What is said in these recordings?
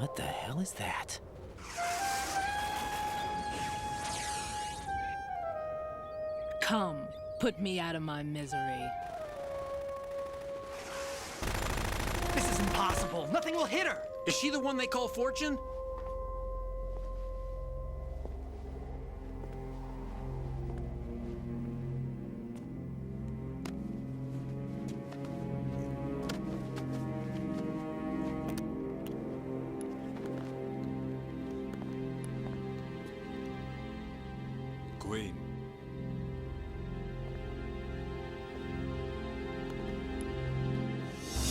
What the hell is that? Come, put me out of my misery. This is impossible. Nothing will hit her. Is she the one they call Fortune? Queen.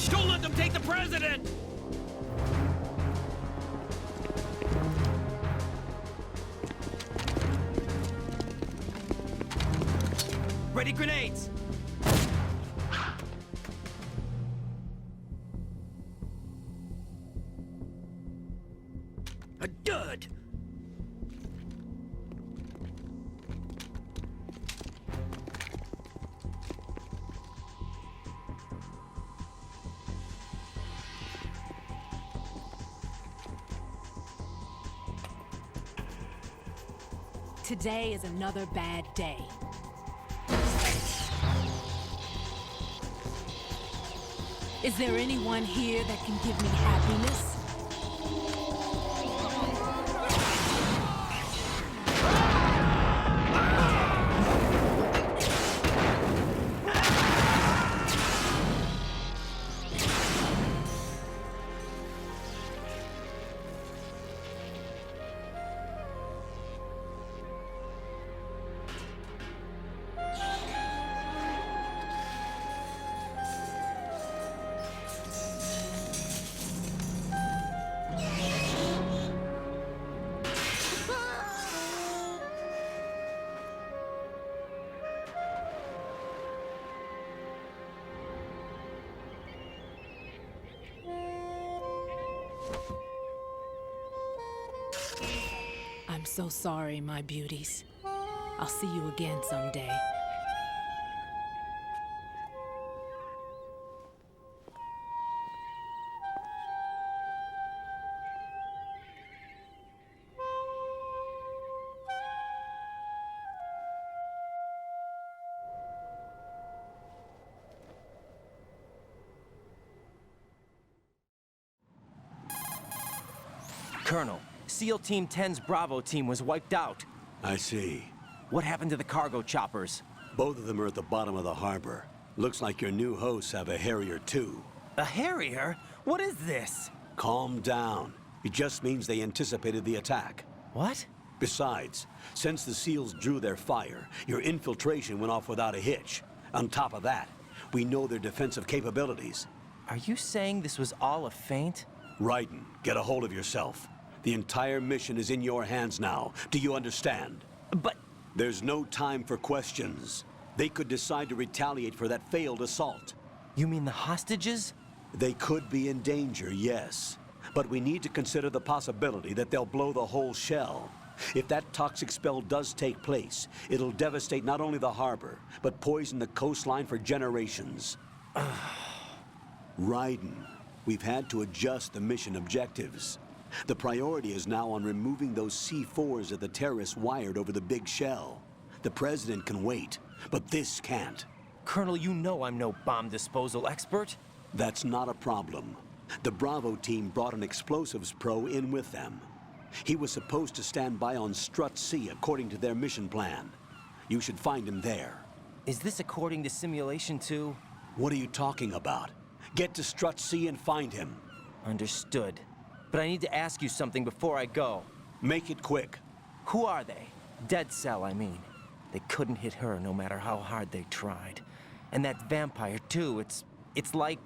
Don't let them take the president! Ready grenades! A dud! Today is another bad day. Is there anyone here that can give me happiness? I'm so sorry, my beauties. I'll see you again someday. Colonel, SEAL Team 10's Bravo team was wiped out. I see. What happened to the cargo choppers? Both of them are at the bottom of the harbor. Looks like your new hosts have a Harrier too. A Harrier? What is this? Calm down. It just means they anticipated the attack. What? Besides, since the SEALs drew their fire, your infiltration went off without a hitch. On top of that, we know their defensive capabilities. Are you saying this was all a feint? Raiden, get a hold of yourself. The entire mission is in your hands now. Do you understand? But... There's no time for questions. They could decide to retaliate for that failed assault. You mean the hostages? They could be in danger, yes. But we need to consider the possibility that they'll blow the whole shell. If that toxic spell does take place, it'll devastate not only the harbor, but poison the coastline for generations. Raiden, we've had to adjust the mission objectives. The priority is now on removing those C4s that the terrorists wired over the big shell. The president can wait, but this can't. Colonel, you know I'm no bomb disposal expert. That's not a problem. The Bravo team brought an explosives pro in with them. He was supposed to stand by on Strut C according to their mission plan. You should find him there. Is this according to Simulation 2? What are you talking about? Get to Strut C and find him. Understood. But I need to ask you something before I go. Make it quick. Who are they? Dead Cell, I mean. They couldn't hit her no matter how hard they tried. And that vampire, too, it's like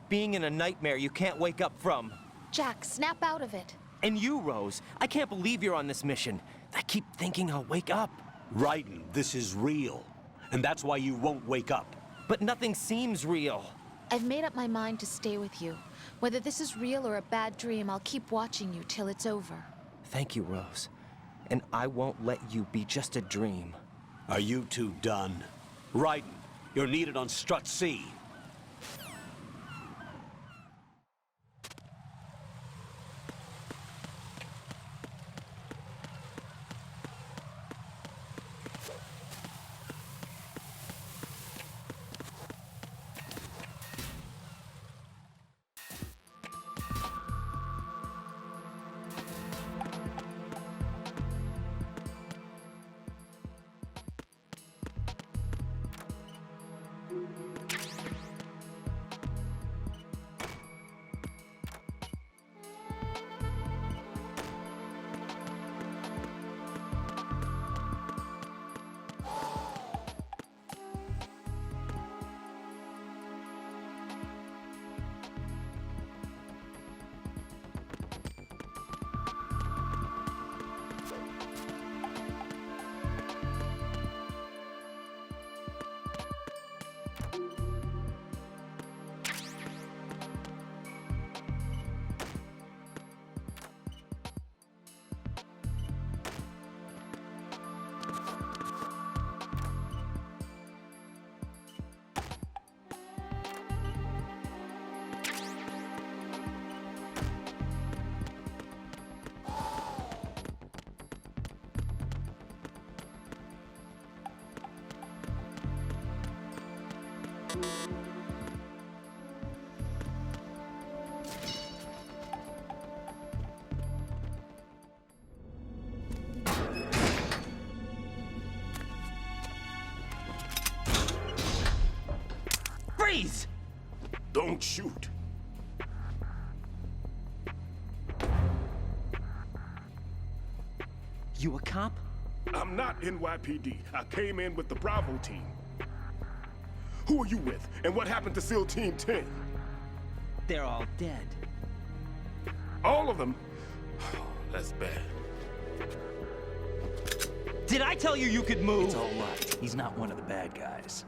being in a nightmare you can't wake up from. Jack, snap out of it. And you, Rose, I can't believe you're on this mission. I keep thinking I'll wake up. Raiden, this is real. And that's why you won't wake up. But nothing seems real. I've made up my mind to stay with you. Whether this is real or a bad dream, I'll keep watching you till it's over. Thank you, Rose. And I won't let you be just a dream. Are you two done? Raiden, you're needed on Strut C. Freeze! Don't shoot. You a cop? I'm not NYPD. I came in with the Bravo team. Who are you with? And what happened to SEAL Team 10? They're all dead. All of them? That's bad. Did I tell you you could move? It's all right. He's not one of the bad guys.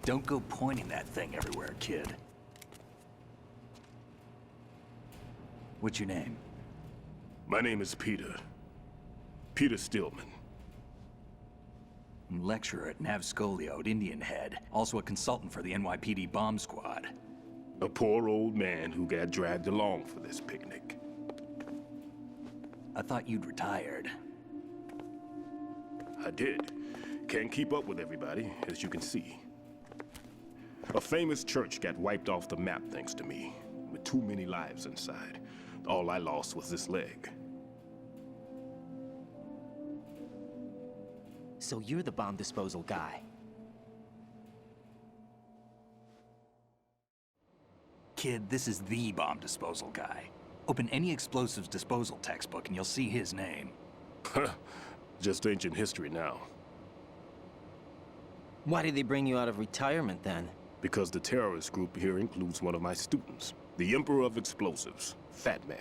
Don't go pointing that thing everywhere, kid. What's your name? My name is Peter. Peter Stillman. I'm lecturer at Nav Scolio at Indian Head. Also a consultant for the NYPD bomb squad. A poor old man who got dragged along for this picnic. I thought you'd retired. I did. Can't keep up with everybody, as you can see. A famous church got wiped off the map thanks to me, with too many lives inside. All I lost was this leg. So you're the bomb disposal guy. Kid, this is the bomb disposal guy. Open any explosives disposal textbook and you'll see his name. Just ancient history now. Why did they bring you out of retirement then? Because the terrorist group here includes one of my students, the Emperor of Explosives, Fat Man.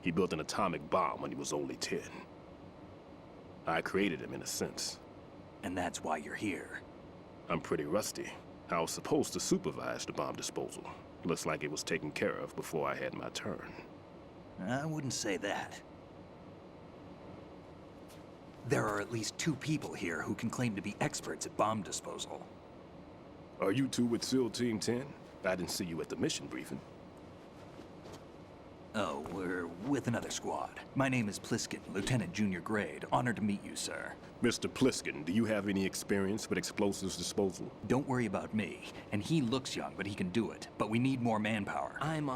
He built an atomic bomb when he was only 10. I created him in a sense. And that's why you're here. I'm pretty rusty. I was supposed to supervise the bomb disposal. Looks like it was taken care of before I had my turn. I wouldn't say that. There are at least 2 people here who can claim to be experts at bomb disposal. Are you two with SEAL Team 10? I didn't see you at the mission briefing. Oh, we're with another squad. My name is Pliskin, Lieutenant Junior Grade. Honored to meet you, sir. Mr. Pliskin, do you have any experience with explosives disposal? Don't worry about me. And he looks young, but he can do it. But we need more manpower. I'm,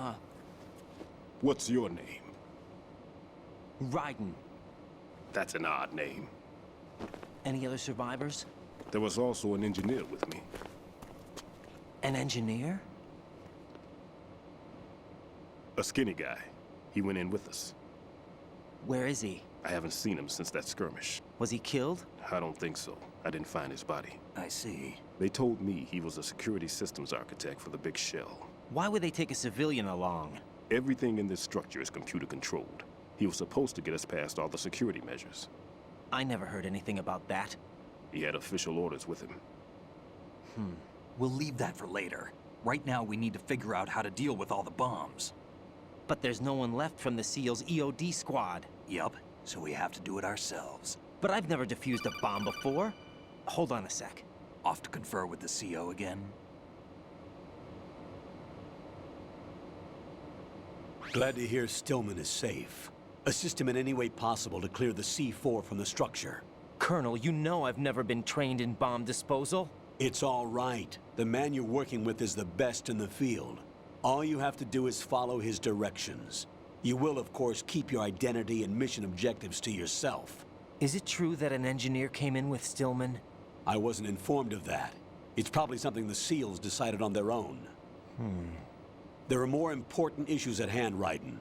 What's your name? Raiden. That's an odd name. Any other survivors? There was also an engineer with me. An engineer? A skinny guy. He went in with us. Where is he? I haven't seen him since that skirmish. Was he killed? I don't think so. I didn't find his body. I see. They told me he was a security systems architect for the big shell. Why would they take a civilian along? Everything in this structure is computer controlled. He was supposed to get us past all the security measures. I never heard anything about that. He had official orders with him. We'll leave that for later. Right now, we need to figure out how to deal with all the bombs. But there's no one left from the SEAL's EOD squad. Yup, so we have to do it ourselves. But I've never defused a bomb before. Hold on a sec. Off to confer with the CO again? Glad to hear Stillman is safe. Assist him in any way possible to clear the C4 from the structure. Colonel, you know I've never been trained in bomb disposal. It's all right. The man you're working with is the best in the field. All you have to do is follow his directions. You will, of course, keep your identity and mission objectives to yourself. Is it true that an engineer came in with Stillman? I wasn't informed of that. It's probably something the SEALs decided on their own. There are more important issues at hand, Raiden.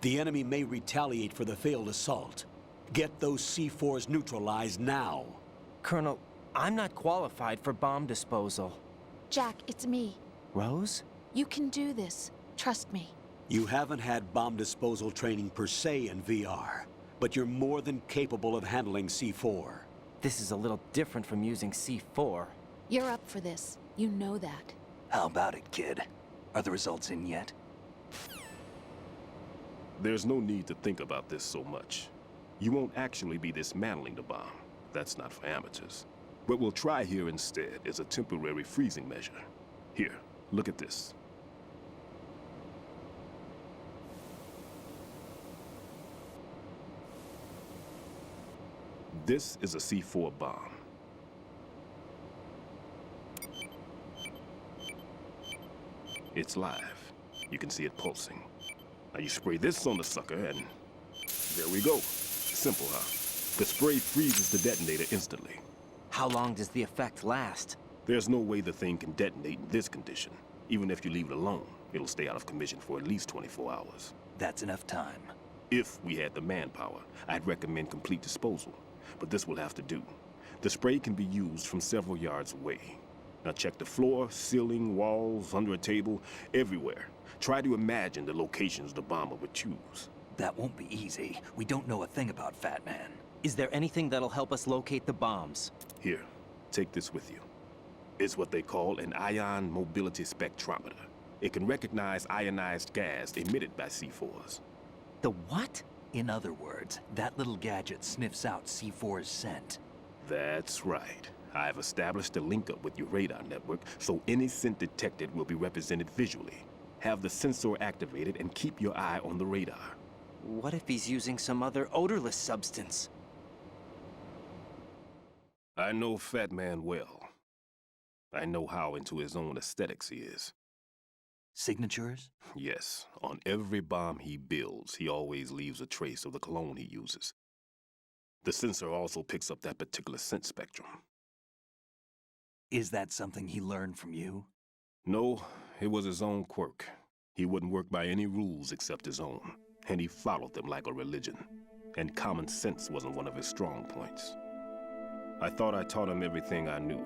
The enemy may retaliate for the failed assault. Get those C4s neutralized now. Colonel, I'm not qualified for bomb disposal. Jack, it's me. Rose? You can do this. Trust me. You haven't had bomb disposal training per se in VR, but you're more than capable of handling C4. This is a little different from using C4. You're up for this. You know that. How about it, kid? Are the results in yet? There's no need to think about this so much. You won't actually be dismantling the bomb. That's not for amateurs. What we'll try here instead is a temporary freezing measure. Here, look at this. This is a C4 bomb. It's live. You can see it pulsing. Now you spray this on the sucker and there we go. Simple, huh? The spray freezes the detonator instantly. How long does the effect last? There's no way the thing can detonate in this condition. Even if you leave it alone, it'll stay out of commission for at least 24 hours. That's enough time. If we had the manpower, I'd recommend complete disposal. But this will have to do. The spray can be used from several yards away. Now check the floor, ceiling, walls, under a table, everywhere. Try to imagine the locations the bomber would choose. That won't be easy. We don't know a thing about Fat Man. Is there anything that'll help us locate the bombs? Here, take this with you. It's what they call an ion mobility spectrometer. It can recognize ionized gas emitted by C4s. The what? In other words, that little gadget sniffs out C4's scent. That's right. I've established a link-up with your radar network, so any scent detected will be represented visually. Have the sensor activated and keep your eye on the radar. What if he's using some other odorless substance? I know Fat Man well. I know how into his own aesthetics he is. Signatures? Yes, on every bomb he builds, he always leaves a trace of the cologne he uses. The sensor also picks up that particular scent spectrum. Is that something he learned from you? No, it was his own quirk. He wouldn't work by any rules except his own, and he followed them like a religion. And common sense wasn't one of his strong points. I thought I taught him everything I knew.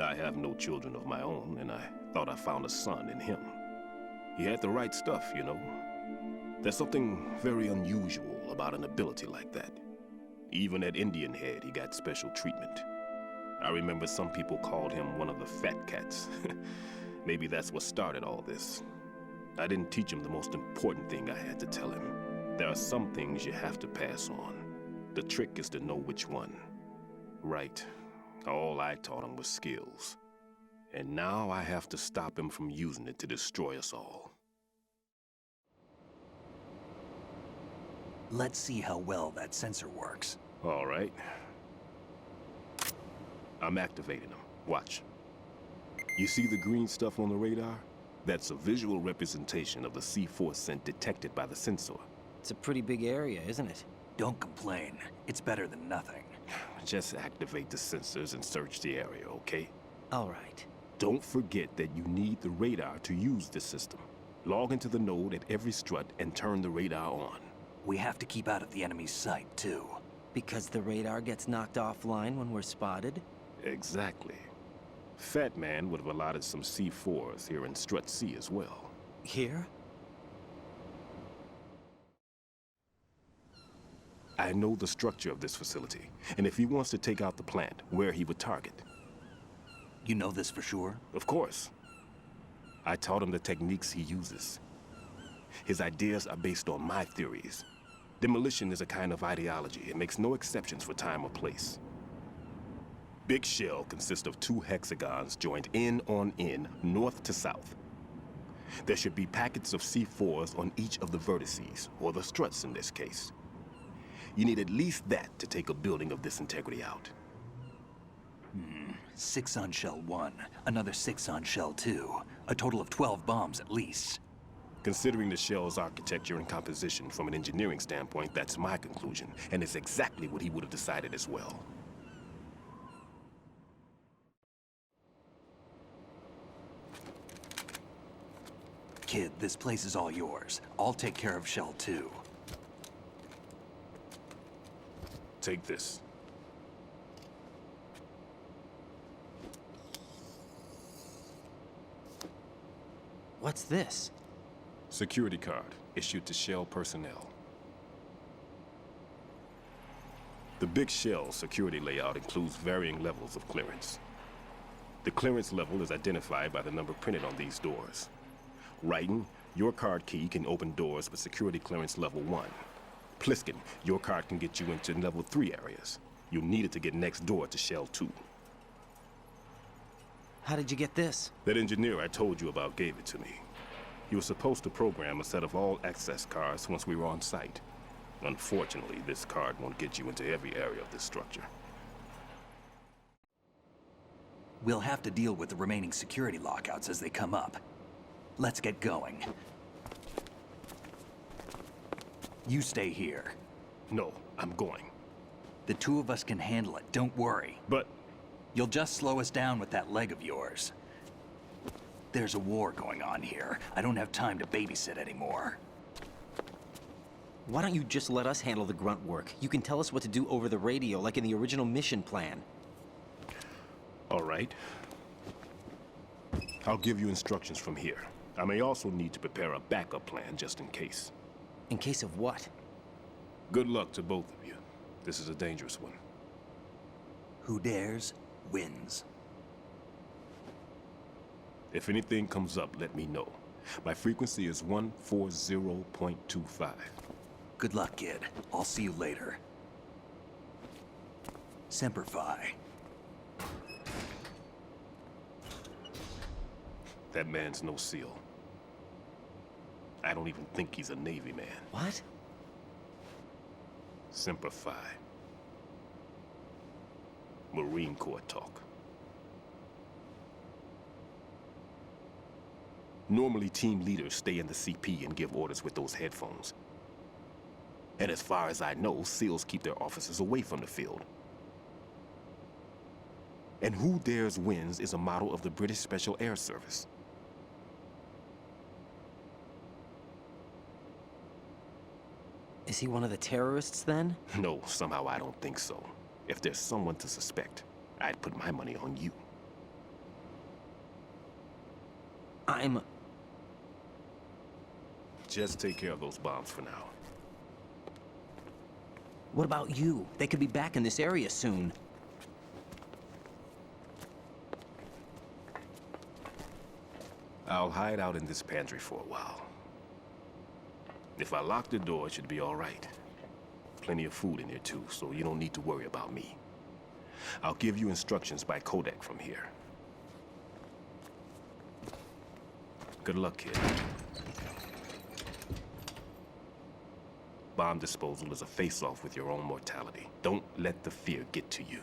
I have no children of my own, and I thought I found a son in him. He had the right stuff, you know. There's something very unusual about an ability like that. Even at Indian Head, he got special treatment. I remember some people called him one of the fat cats. Maybe that's what started all this. I didn't teach him the most important thing I had to tell him. There are some things you have to pass on. The trick is to know which one. Right. All I taught him was skills. And now I have to stop him from using it to destroy us all. Let's see how well that sensor works. All right. I'm activating them. Watch. You see the green stuff on the radar? That's a visual representation of the C4 scent detected by the sensor. It's a pretty big area, isn't it? Don't complain. It's better than nothing. Just activate the sensors and search the area, okay? All right. Don't forget that you need the radar to use this system. Log into the node at every strut and turn the radar on. We have to keep out of the enemy's sight, too. Because the radar gets knocked offline when we're spotted? Exactly. Fat Man would have allotted some C4s here in Strut C as well. Here? I know the structure of this facility, and if he wants to take out the plant, where he would target. You know this for sure? Of course. I taught him the techniques he uses. His ideas are based on my theories. Demolition is a kind of ideology. It makes no exceptions for time or place. Big Shell consists of 2 hexagons joined end on end, north to south. There should be packets of C4s on each of the vertices, or the struts in this case. You need at least that to take a building of this integrity out. 6 on Shell 1, another 6 on Shell 2. A total of 12 bombs at least. Considering the shell's architecture and composition from an engineering standpoint, that's my conclusion, and it's exactly what he would have decided as well. Kid, this place is all yours. I'll take care of Shell 2. Take this. What's this? Security card, issued to Shell personnel. The Big Shell security layout includes varying levels of clearance. The clearance level is identified by the number printed on these doors. Raiden, your card key can open doors with security clearance level 1. Pliskin, your card can get you into level 3 areas. You'll need it to get next door to Shell 2. How did you get this? That engineer I told you about gave it to me. He was supposed to program a set of all access cards once we were on site. Unfortunately, this card won't get you into every area of this structure. We'll have to deal with the remaining security lockouts as they come up. Let's get going. You stay here. No, I'm going. The two of us can handle it, don't worry. But You'll just slow us down with that leg of yours. There's a war going on here. I don't have time to babysit anymore. Why don't you just let us handle the grunt work? You can tell us what to do over the radio, like in the original mission plan. all right. I'll give you instructions from here. I may also need to prepare a backup plan just in case. In case of what? Good luck to both of you. This is a dangerous one. Who dares, wins. If anything comes up, let me know. My frequency is 140.25. Good luck, kid. I'll see you later. Semper Fi. That man's no SEAL. I don't even think he's a Navy man. What? Semper Fi. Marine Corps talk. Normally, team leaders stay in the CP and give orders with those headphones. And as far as I know, SEALs keep their officers away from the field. And who dares wins is a motto of the British Special Air Service. Is he one of the terrorists, then? No, somehow I don't think so. If there's someone to suspect, I'd put my money on you. Just take care of those bombs for now. What about you? They could be back in this area soon. I'll hide out in this pantry for a while. If I lock the door, it should be all right. Plenty of food in here too, so you don't need to worry about me. I'll give you instructions by codec from here. Good luck, kid. Bomb disposal is a face-off with your own mortality. Don't let the fear get to you.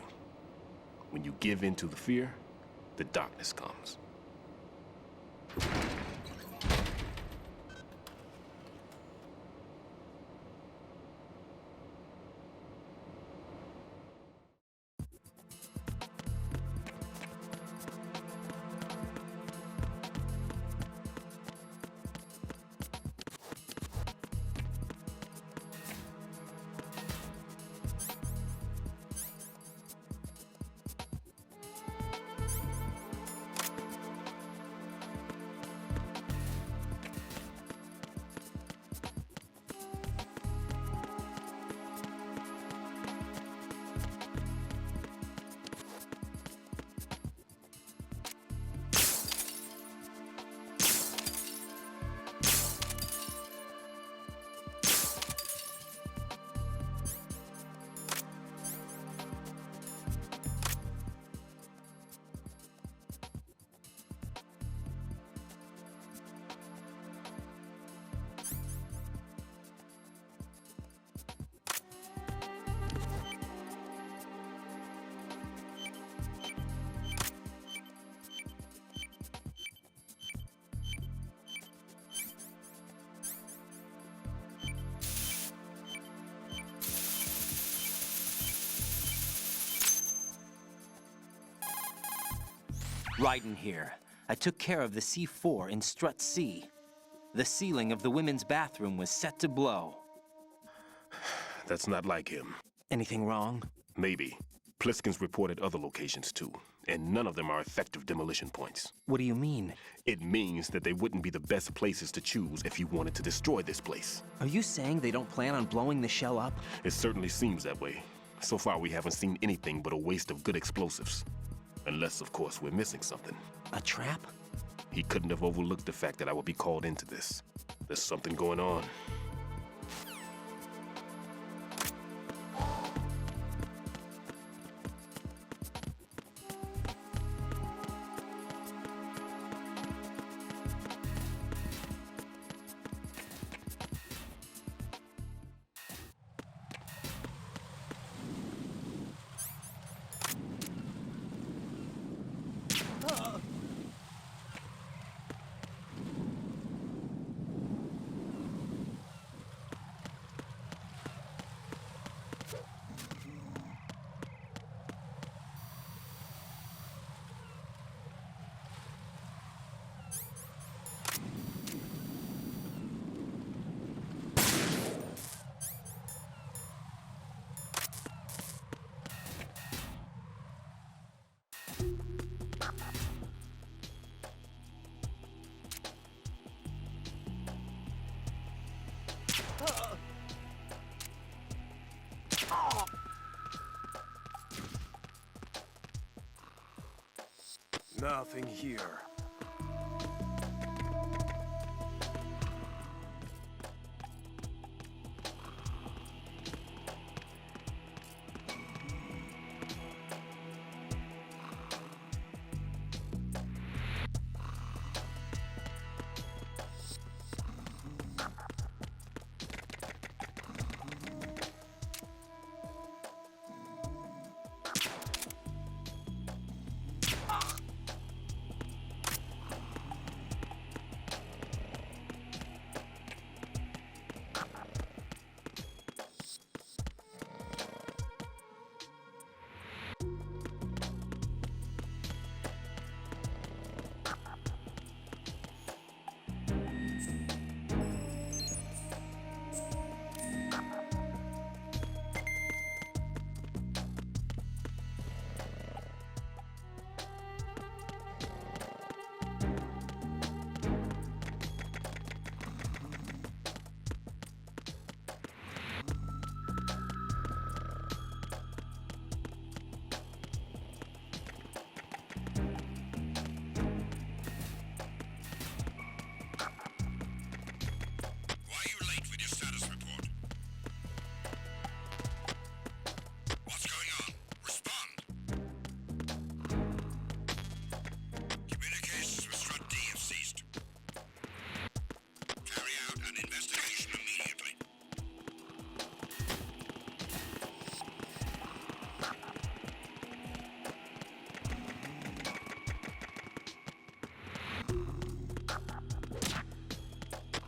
When you give in to the fear, the darkness comes. Ryden here. I took care of the C4 in Strut C. The ceiling of the women's bathroom was set to blow. That's not like him. Anything wrong? Maybe. Pliskin's reported other locations too, and none of them are effective demolition points. What do you mean? It means that they wouldn't be the best places to choose if you wanted to destroy this place. Are you saying they don't plan on blowing the shell up? It certainly seems that way. So far, we haven't seen anything but a waste of good explosives. Unless, of course, we're missing something. A trap? He couldn't have overlooked the fact that I would be called into this. There's something going on. Nothing here.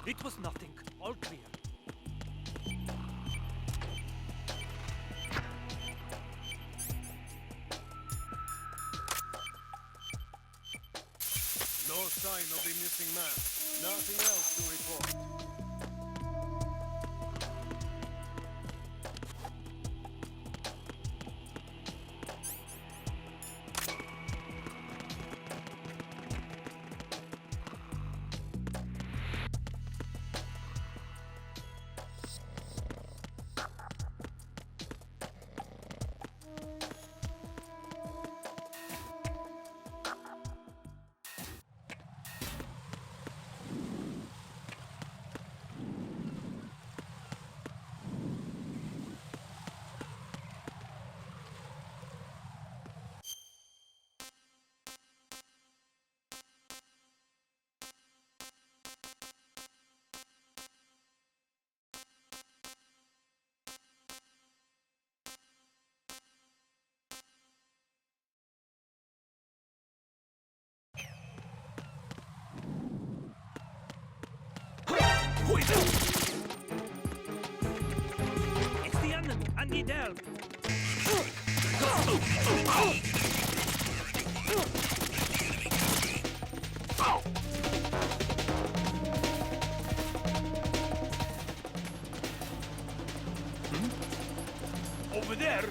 It was nothing. All clear. No sign of the missing man. Nothing else to report. It's the enemy. I need help. Over there.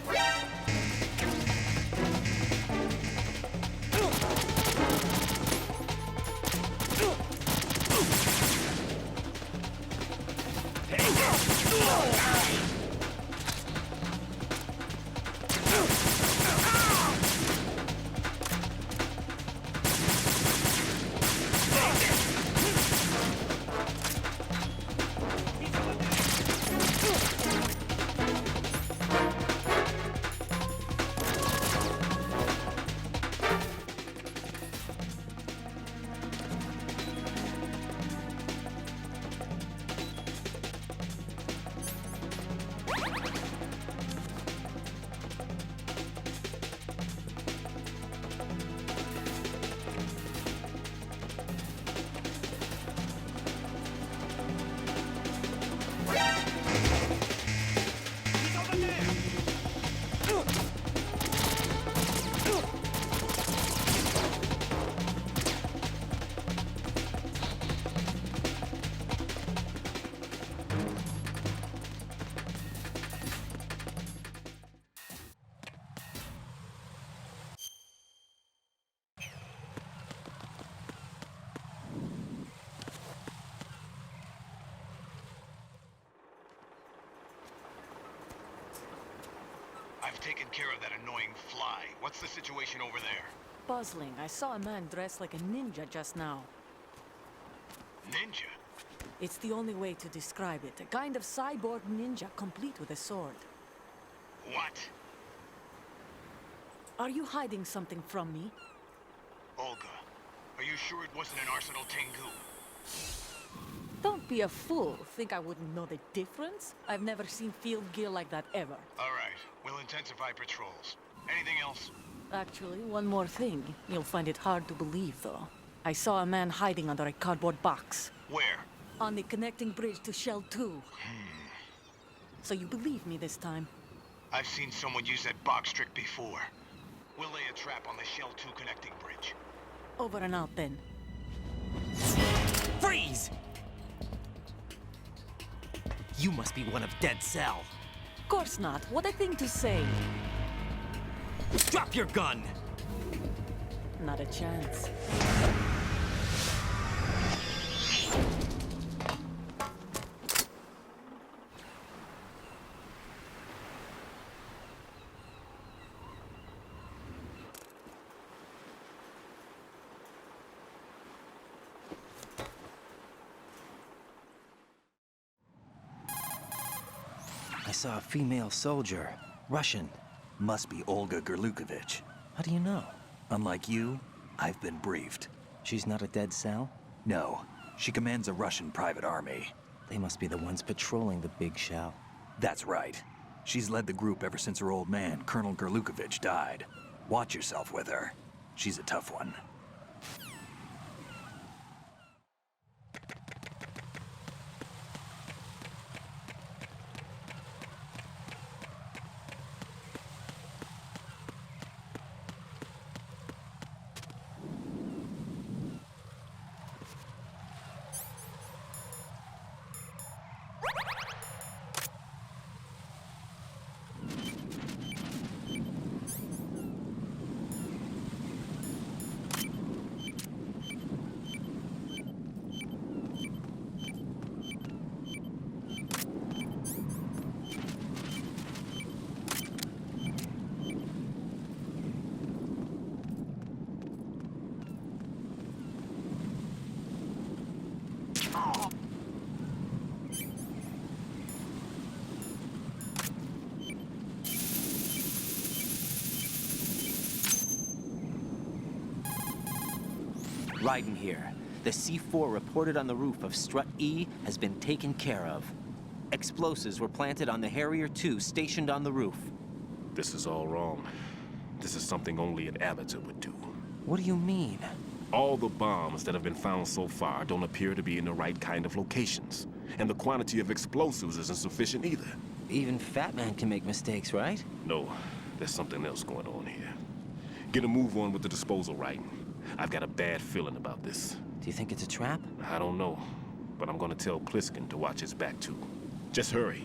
I've taken care of that annoying fly. What's the situation over there? Puzzling. I saw a man dressed like a ninja just now. Ninja? It's the only way to describe it. A kind of cyborg ninja, complete with a sword. What? Are you hiding something from me? Olga, are you sure it wasn't an Arsenal Tengu? Don't be a fool. Think I wouldn't know the difference? I've never seen field gear like that ever. All right, we'll intensify patrols. Anything else? Actually, one more thing. You'll find it hard to believe, though. I saw a man hiding under a cardboard box. Where? On the connecting bridge to Shell 2. So you believe me this time? I've seen someone use that box trick before. We'll lay a trap on the Shell 2 connecting bridge. Over and out, then. Freeze! You must be one of Dead Cell. Of course not. What a thing to say. Drop your gun! Not a chance. I saw a female soldier. Russian. Must be Olga Gerlukovich. How do you know? Unlike you, I've been briefed. She's not a Dead Cell? No, she commands a Russian private army. They must be the ones patrolling the big shell. That's right. She's led the group ever since her old man, Colonel Gerlukovich, died. Watch yourself with her. She's a tough one. Raiden here. The C4 reported on the roof of Strut E has been taken care of. Explosives were planted on the Harrier 2 stationed on the roof. This is all wrong. This is something only an amateur would do. What do you mean? All the bombs that have been found so far don't appear to be in the right kind of locations. And the quantity of explosives isn't sufficient either. Even Fat Man can make mistakes, right? No, there's something else going on here. Get a move on with the disposal, Raiden. I've got a bad feeling about this. Do you think it's a trap? I don't know, but I'm gonna tell Pliskin to watch his back too. Just hurry.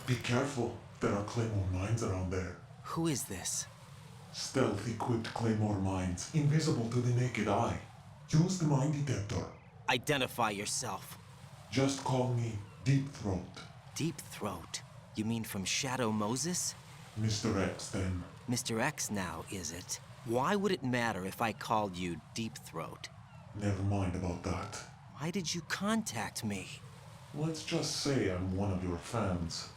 Be careful. There are claymore mines around there. Who is this? Stealth-equipped claymore mines, invisible to the naked eye. Use the mine detector. Identify yourself. Just call me Deep Throat. Deep Throat? You mean from Shadow Moses? Mr. X, then. Mr. X now, is it? Why would it matter if I called you Deep Throat? Never mind about that. Why did you contact me? Let's just say I'm one of your fans.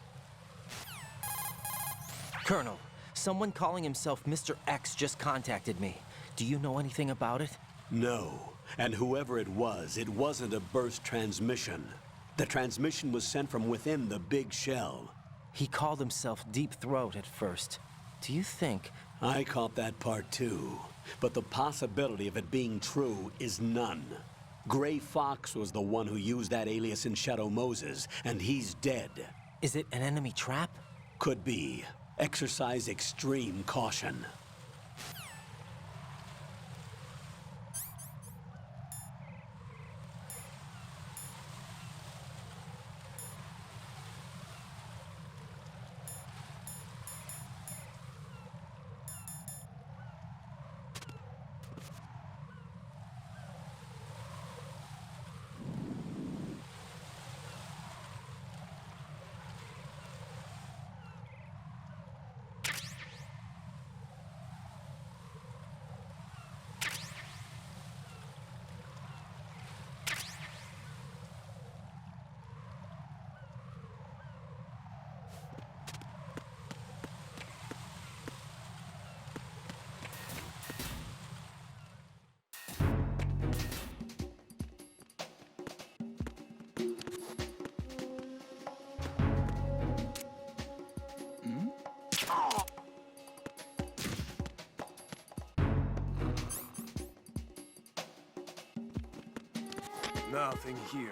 Colonel, someone calling himself Mr. X just contacted me. Do you know anything about it? No. And whoever it wasn't a burst transmission. The transmission was sent from within the big shell. He called himself Deep Throat at first. Do you think... I caught that part too. But the possibility of it being true is none. Gray Fox was the one who used that alias in Shadow Moses, and he's dead. Is it an enemy trap? Could be. Exercise extreme caution. Nothing here.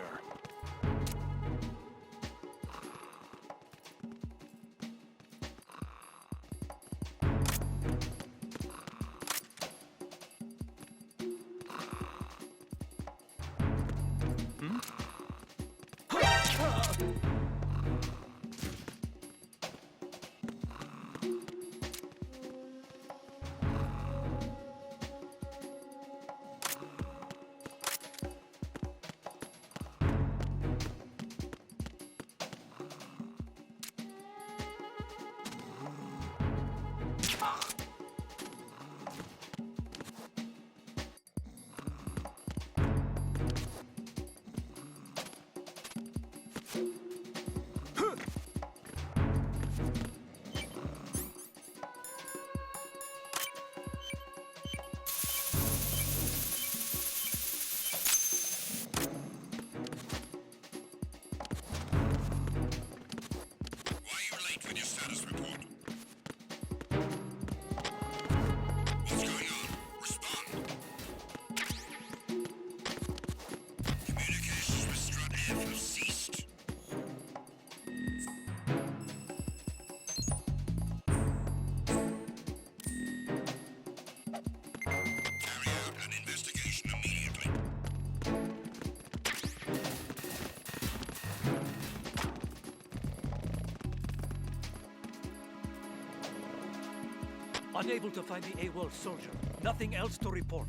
Unable to find the AWOL soldier. Nothing else to report.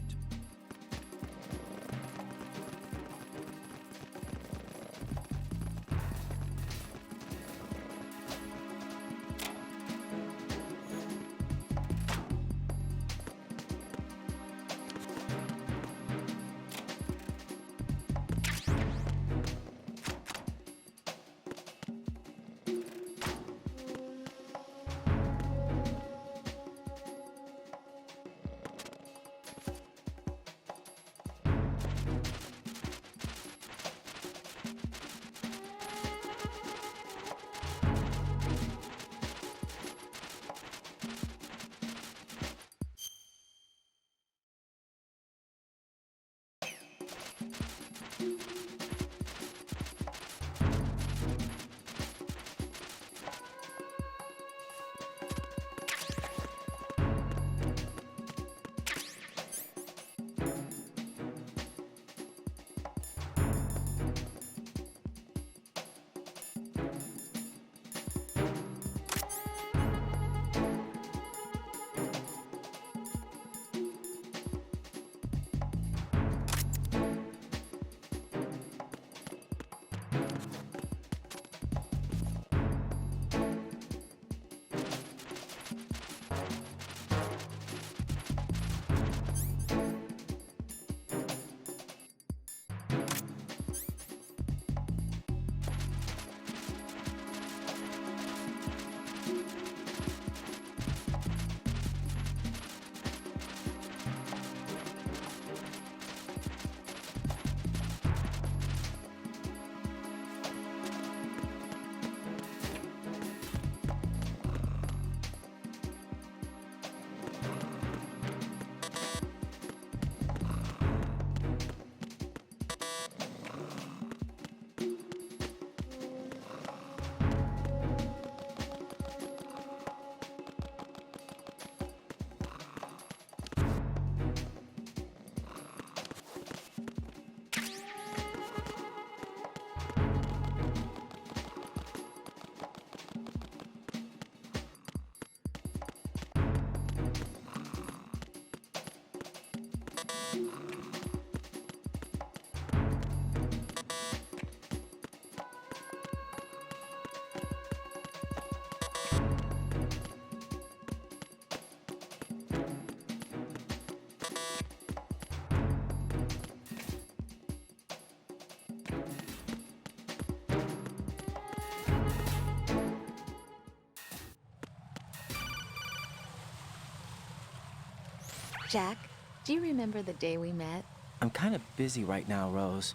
Jack, do you remember the day we met? I'm kind of busy right now, Rose.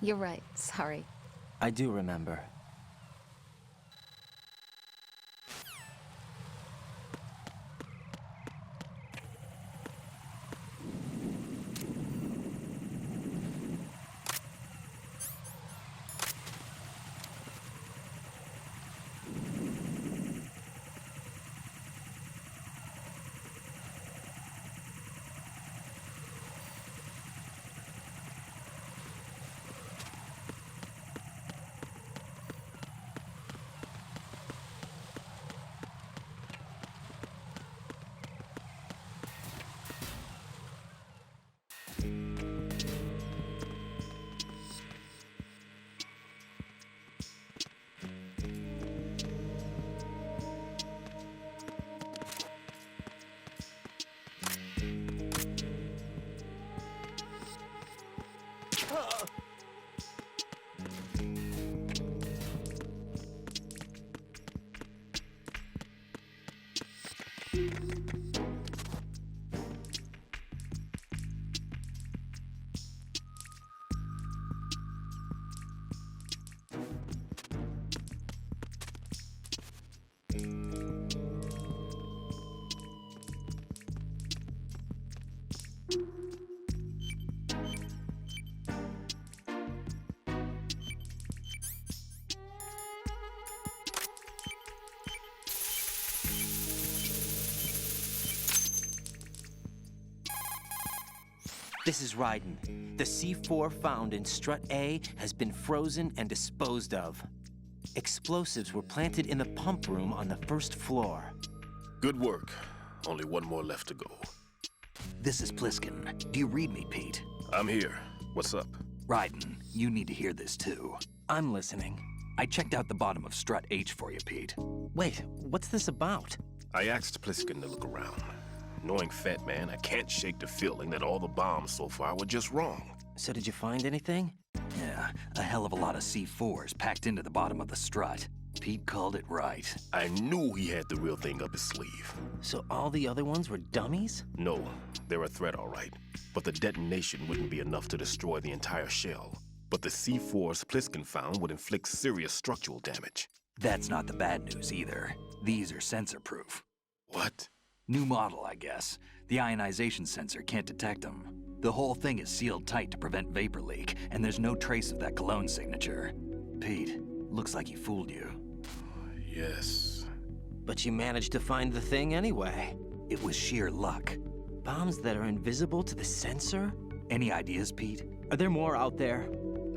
You're right, sorry. I do remember. This is Ryden. The C4 found in Strut A has been frozen and disposed of. Explosives were planted in the pump room on the first floor. Good work. Only one more left to go. This is Pliskin. Do you read me, Pete? I'm here. What's up? Ryden, you need to hear this too. I'm listening. I checked out the bottom of Strut H for you, Pete. Wait, what's this about? I asked Pliskin to look around. Knowing Fat Man, I can't shake the feeling that all the bombs so far were just wrong. So did you find anything? Yeah, a hell of a lot of C4s packed into the bottom of the strut. Pete called it right. I knew he had the real thing up his sleeve. So all the other ones were dummies? No, they're a threat, all right. But the detonation wouldn't be enough to destroy the entire shell. But the C4s Pliskin found would inflict serious structural damage. That's not the bad news either. These are sensor-proof. What? New model, I guess. The ionization sensor can't detect them. The whole thing is sealed tight to prevent vapor leak, and there's no trace of that cologne signature. Pete, looks like he fooled you. Yes. But you managed to find the thing anyway. It was sheer luck. Bombs that are invisible to the sensor? Any ideas, Pete? Are there more out there?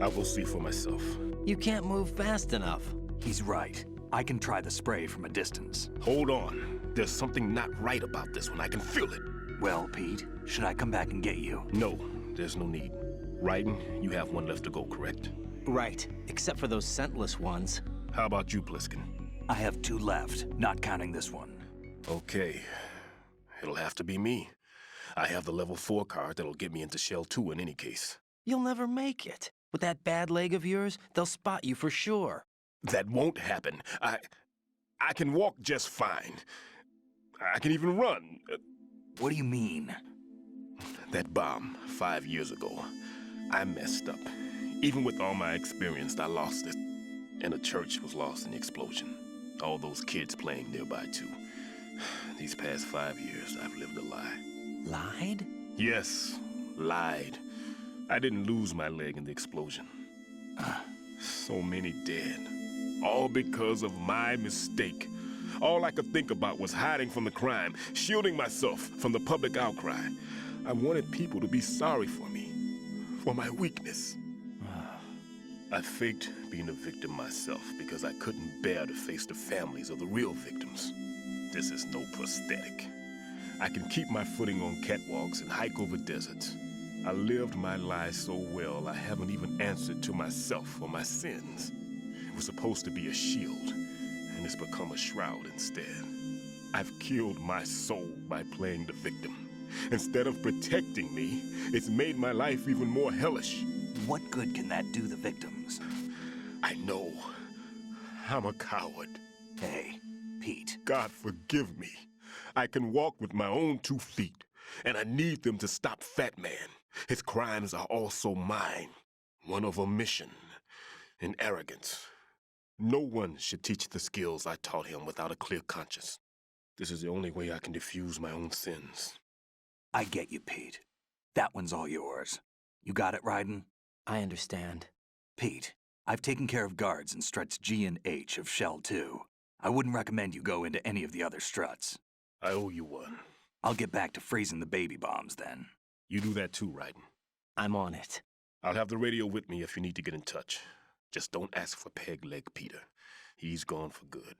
I'll go see for myself. You can't move fast enough. He's right. I can try the spray from a distance. Hold on. There's something not right about this one. I can feel it. Well, Pete, should I come back and get you? No, there's no need. Ryden, you have one left to go, correct? Right, except for those scentless ones. How about you, Pliskin? I have 2 left, not counting this one. Okay. It'll have to be me. I have the level 4 card that'll get me into Shell 2 in any case. You'll never make it. With that bad leg of yours, they'll spot you for sure. That won't happen. I can walk just fine. I can even run. What do you mean? That bomb 5 years ago, I messed up. Even with all my experience, I lost it. And the church was lost in the explosion. All those kids playing nearby, too. These past 5 years, I've lived a lie. Lied? Yes, lied. I didn't lose my leg in the explosion. So many dead. All because of my mistake. All I could think about was hiding from the crime, shielding myself from the public outcry. I wanted people to be sorry for me, for my weakness. I faked being a victim myself because I couldn't bear to face the families of the real victims. This is no prosthetic. I can keep my footing on catwalks and hike over deserts. I lived my life so well I haven't even answered to myself for my sins. It was supposed to be a shield, and it's become a shroud instead. I've killed my soul by playing the victim. Instead of protecting me, it's made my life even more hellish. What good can that do the victims? I know. I'm a coward. Hey, Pete. God forgive me. I can walk with my own 2 feet. And I need them to stop Fat Man. His crimes are also mine. One of omission and arrogance. No one should teach the skills I taught him without a clear conscience. This is the only way I can diffuse my own sins. I get you, Pete. That one's all yours. You got it, Raiden? I understand. Pete, I've taken care of guards in struts G and H of Shell 2. I wouldn't recommend you go into any of the other struts. I owe you one. I'll get back to freezing the baby bombs then. You do that too, Raiden. I'm on it. I'll have the radio with me if you need to get in touch. Just don't ask for Peg Leg Peter. He's gone for good.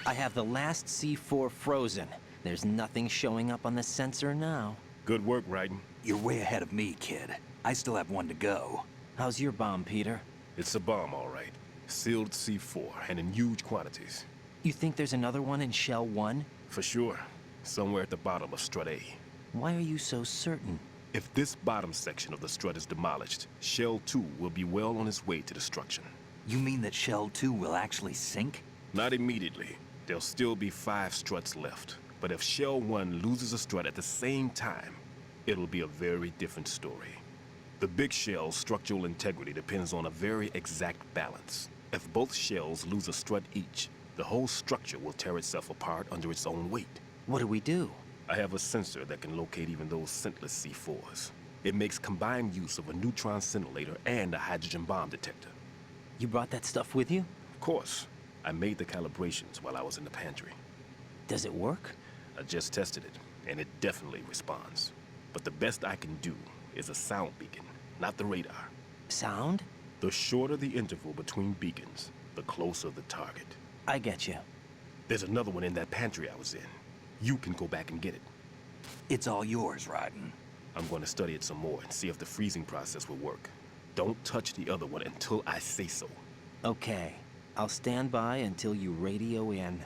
I have the last C4 frozen. There's nothing showing up on the sensor now. Good work, Raiden. You're way ahead of me, kid. I still have one to go. How's your bomb, Peter? It's a bomb, all right. Sealed C4, and in huge quantities. You think there's another one in Shell 1? For sure. Somewhere at the bottom of Strut A. Why are you so certain? If this bottom section of the strut is demolished, Shell 2 will be well on its way to destruction. You mean that Shell 2 will actually sink? Not immediately. There'll still be 5 struts left. But if Shell 1 loses a strut at the same time, it'll be a very different story. The big shell's structural integrity depends on a very exact balance. If both shells lose a strut each, the whole structure will tear itself apart under its own weight. What do we do? I have a sensor that can locate even those scentless C4s. It makes combined use of a neutron scintillator and a hydrogen bomb detector. You brought that stuff with you? Of course. I made the calibrations while I was in the pantry. Does it work? I just tested it, and it definitely responds. But the best I can do is a sound beacon, not the radar. Sound? The shorter the interval between beacons, the closer the target. I get you. There's another one in that pantry I was in. You can go back and get it. It's all yours, Raiden. I'm going to study it some more and see if the freezing process will work. Don't touch the other one until I say so. Okay. I'll stand by until you radio in.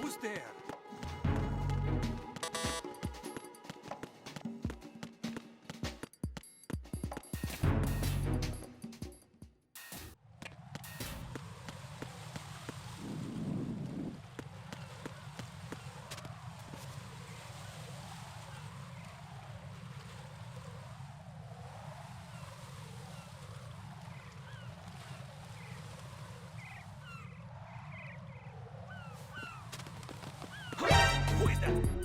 Who's there? Who is that?